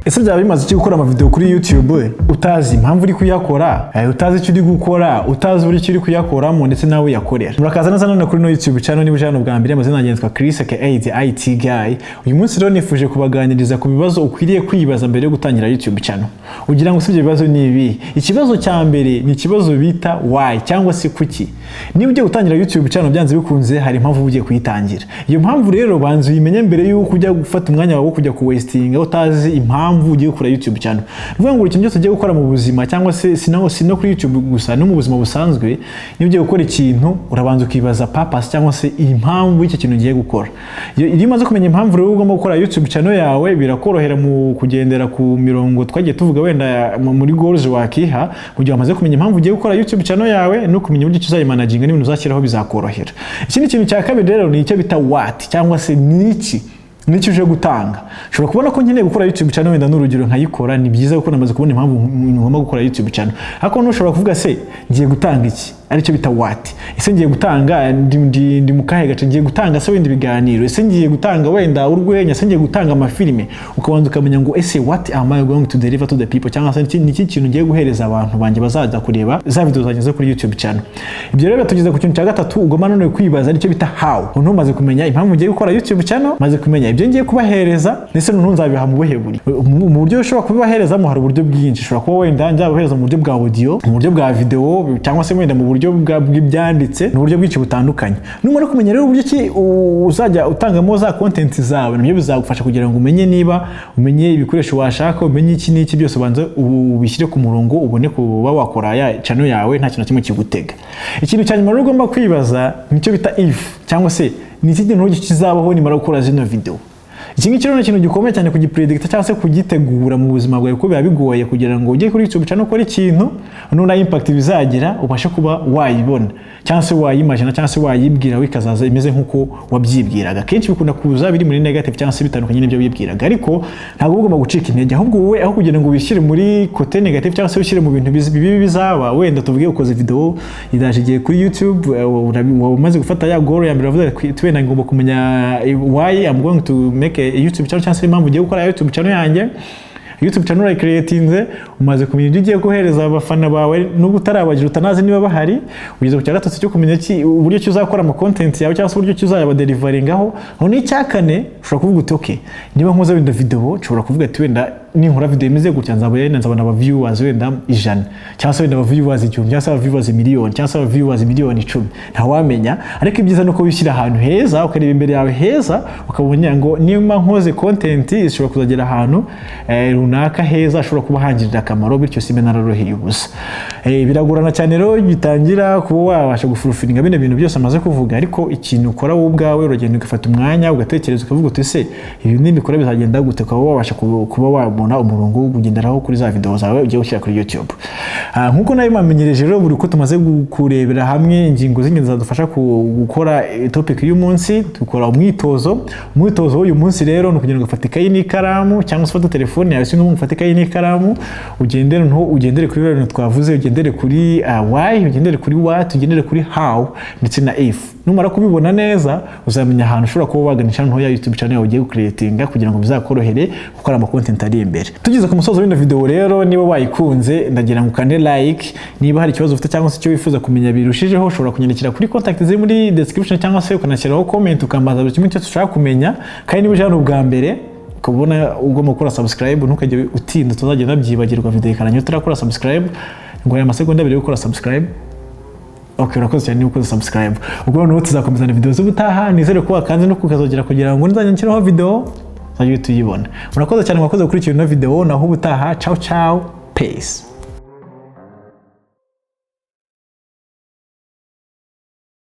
Ese byaba bimaze iki gukora amavideo kuri YouTube utazi impamvu uri kuyakora, utazi icyo uri gukora, utazi buri kiri kuyakoramo ndetse nawe yakorera. Murakaza neza none kuri no YouTube channel niba ujana bwa mbere amazina yanjye yitwa Chris aka the IT guy. Uyu munsi rero nifuje kubaganiriza ku bibazo ukwiriye kwibaza mbere yo gutangira YouTube channel. Ugira ngo sibyo bibazo ni ibi. Ikibazo cya mbere ni ikibazo bita why cyangwa se kuki. Niba ugiye gutangira YouTube channel byanze bikunze hari impamvu ugiye kuyitangira. Iyo mpamvu rero banzu uyimenye mbere yuko ujya gufata umwanya wawe kujya ku wasting utazi impamvu ugiye gukora YouTube channel. Vuga ngo ikintu cyose ugiye gukora mu buzima cyangwa se sino kuri YouTube gusa no mu buzima busanzwe, niba ugiye gukora ikintu urabanza ukibaza purpose cyangwa se impamvu y'icyo kintu ugiye gukora. Iyo umaze kumenya impamvu rero ugomba gukora YouTube channel yawe birakorohera mu kugendera ku mirongo twagiye tuvuga wenda muri goals wakiha, kugira amaze kumenya impamvu ugiye gukora YouTube channel yawe no kumenya uburyo uzayimanaging n'ibintu uzashyiraho bizakorohera. Ikindi kintu cya kabiri rero ni icyo bita what cyangwa se niki uje gutanga. Ushobora kubona ko nkeneye gukora YouTube channel wenda n'urugero nkayikora, ni byiza kuko namaze kubona impamvu ngomba gukora YouTube channel. Ariko nushobora kuvuga se ngiye gutanga iki, ari cyo bita what. Ese ngiye gutanga ndi mukahe gace, ngiye gutanga se wenda ibiganiro, ese ngiye gutanga wenda urwenya, ese ngiye gutanga amafilime. Ukabanza ukamenya ngo ese what am I going to deliver to the people, cyangwa se ni iki kintu ngiye guhereza abantu banjye bazaza kureba za video zanjye kuri YouTube channel. Ibyo rero tugeze ku kintu cya gatatu ugomba none kwibaza, ari cyo bita how. Umuntu umaze kumenya impamvu ngiye gukora YouTube channel, maze kumenya ibyo ngiye kubahereza ndetse nzabiha mu buhe buri. Mu buryo ushobora kubibahereza mu hari uburyo bwinshi. Ushobora kuba wenda nzabahereza mu buryo bwa audio, mu buryo bwa video, cyangwa se wenda mu buryo bw'ibyanditse, mu buryo bwinshi butandukanye. Numara kumenya rero uburyo ki uzajya utangamo za content zawe, nibyo bizagufasha kugira ngo umenye ibikoresho washaka, umenye iki n'iki byose banza ubishyire ku murongo, ubone kuba wakora ya channel yawe nta kintu kimwe kigutega. Ikintu cya nyuma ugomba kwibaza nicyo bita if, cyangwa se ni iki kintu kizabaho nimara gukora zino video. Iki ngiki rero ni ikintu gikomeye cyane kugipredict cyangwa se kugitegura mu buzima bwawe, ko biba bigoye kugira ngo ujye kuri YouTube channel ukora ikintu none impact bizagira ubashe kuba wayibona cyangwa se wayimagine cyangwa se wayibwira wikazaza imeze nkuko wabyibwiraga. Kenshi bikunda kuza biri muri negative cyangwa se bitandukanye n'ibyo wibwiraga, ariko ntabwo ugomba gucika intege, ahubwo wowe aho kugira ngo wishyire muri côté negative cyangwa se wishyire mu bintu bibi bizaba, wenda tuvuge ukoze video idaje kuri YouTube umaze gufata ya goal ya mbere uvuga twenda ngomba kumenya why I'm going to make a YouTube channel cyangwa se impamvu ugiye gukora YouTube channel yanjye. YouTube channel ay creatinze umaze kumenya ibyo ugiye guhereza abafana bawe nubwo utarabagira utanazi niba bahari, ugeze ku cya gatatu cyo kumenya uburyo ki uzakora ama content yawe cyangwa se uburyo ki uzayaba deliveringaho. Aho ni cyakane ushobora kuvuga uti okay, niba nkoze wenda video ushobora kuvuga ati wenda ninkora video imeze gutya nzabona aba viewers wenda 100 cyangwa se wenda aba viewers 1000 cyangwa se aba viewers miliyoni cyangwa se aba viewers miliyoni 10, ntawamenya. Ariko ibyiza nuko wishyira ahantu heza, ukareba imbere yawe heza, ukabona ngo niba nkoze content ishobora kuzagera ahantu runaka heza, ashobora kuba hangirira akamaro, bityo simbe naroroheye ubusa. Biragorana cyane rero bitangira kuba wabasha gufulfillinga bine bintu byose amaze kuvuga, ariko ikintu ukora wowe ubwawe uragenda ugafata umwanya ugatekereza ukavuga uti se ibi nibikora bizagenda gute, ukaba wabasha kuba wabona umurongo wo kugenderaho kuri za video zawe ugiye gushyira kuri YouTube. Nkuko nayo mamenyereje rero buri ko tumaze kurebera hamwe ingingo z'ingenzi zadufasha gukora topic y'uyu munsi, dukora umwitozo w'uyu munsi rero no kugira ngo ufate ikayi n'ikaramu cyangwa se ufate telefone yawe singo ufate ikayi n'ikaramu, ugendere kuri rero twavuze, ugendere kuri why, ugendere kuri what, ugendere kuri how ndetse na if. Numara kubibona neza uzamenya ahantu ushobora kuba waganisha nto ya YouTube channel ugiye gucreatinga kugira ngo bizakorohere gukora ama content ari imbere. Tugeze ku musozo w'ino video rero, niba wayikunze ndagira ngo ukande like, niba hari ikibazo ufite cyangwa se icyo wifuza kumenya birushijeho ushobora kunyandikira kuri contact ziri muri description cyangwa se ukanashyiraho comment ukambaza buri kimwe cyose ushaka kumenya. Kandi niba uje hano bwa mbere ukabona ugomba gukora subscribe, ntukajye utinda tuzagenda byibagirwa video ikaranya utarakora subscribe ngo aya masegonda abiri yo gukora subscribe. Okay, urakoze cyane niba ukoze subscribe. Ubwo noneho tuzakomezana video z'ubutaha, nizere ko wakanze no kukazogera kugira ngo nzanyakiraho video uzajye tuyibona. Murakoze cyane mwakoze gukurikira ino video, naho ubutaha. Ciao ciao, peace.